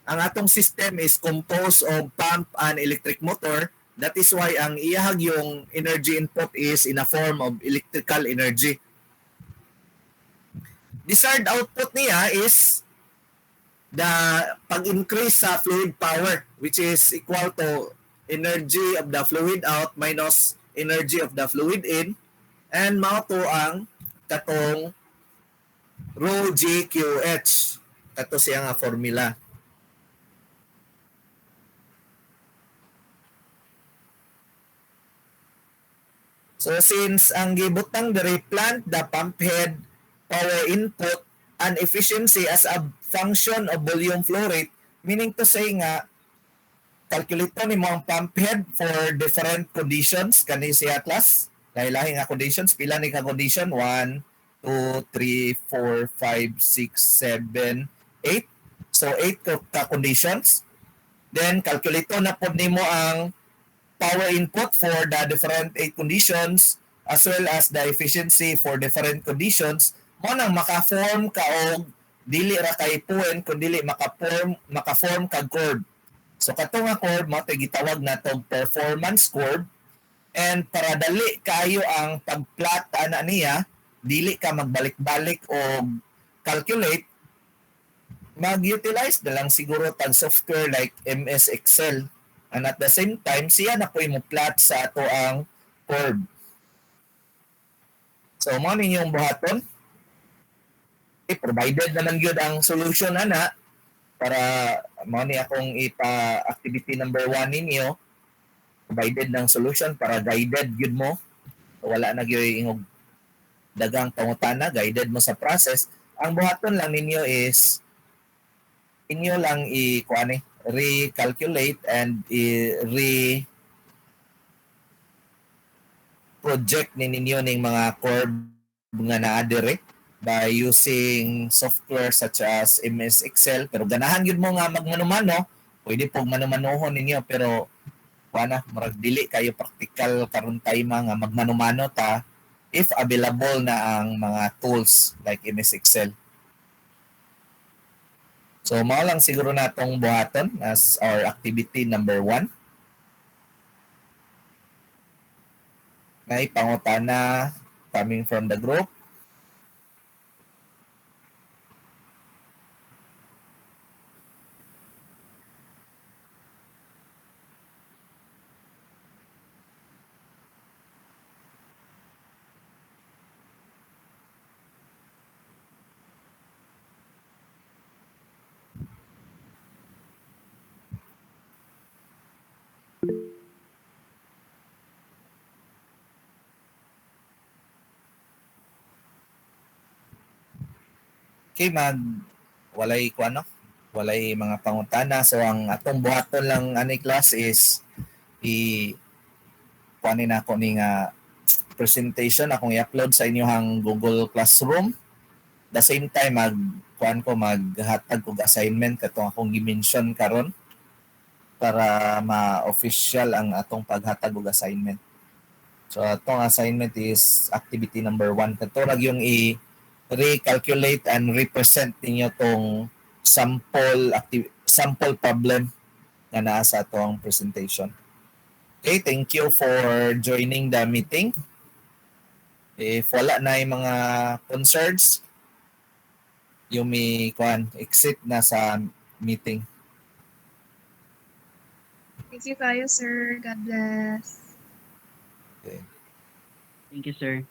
ang atong system is composed of pump and electric motor. That is why ang iyahag yung energy input is in a form of electrical energy. Desired output niya is the pag-increase sa fluid power, which is equal to energy of the fluid out minus energy of the fluid in, and mao to ang katong rho GQH. Kato siya nga formula. So since ang gibutang diri plant the pump head, power input, and efficiency as a function of volume flow rate, meaning to say nga calculate ni mo ang pump head for different conditions kani siya class. Lahi-lahi nga conditions, pila ni ka condition? 1, 2, 3, 4, 5, 6, 7, 8. So 8 ka conditions. Then calculate na pod nimo ang power input for the different 8 conditions as well as the efficiency for different conditions. Mo nang maka-form ka og dili ra kay point kundi maka-form kag curve. So kato nga curve mo gitawag natong performance curve, and para dali kayo ang pag-plot ana niya, dili ka magbalik-balik o calculate, mag-utilize na lang siguro tag software like MS Excel, and at the same time siya na po mo plot sa ato ang curve. So mo ninyong buhaton, provided naman yun ang solution ana, para mo ni akong activity number 1 ninyo, provided ng solution para guided yun mo. So, wala na gyud ingog dagang pangutana, guided mo sa process. Ang buhaton lang ninyo is inyo lang recalculate and project ninyo ning mga curve nga naa dire by using software such as MS Excel. Pero ganahan yun mo nga magmanumano, pwede pong manumanohon ninyo, pero marag dili kayo practical karon time nga magmanumano ta if available na ang mga tools like MS Excel. So mao lang siguro natong buhaton as our activity number 1. May pangutana coming from the group. Okay, walay mga pangutana. So ang atong buhaton lang ani class is kuanin ako ni nga presentation akong i-upload sa inyohang Google Classroom. The same time maghatag og assignment katong akong gi-mention karon para ma-official ang atong paghatag og assignment. So atong assignment is activity number 1. Kato ra yung recalculate and represent ninyo tong sample problem na nasa atong presentation. Okay, thank you for joining the meeting. If wala na yung mga concerns, you may exit na sa meeting. Thank you kayo, sir. God bless. Okay. Thank you, sir.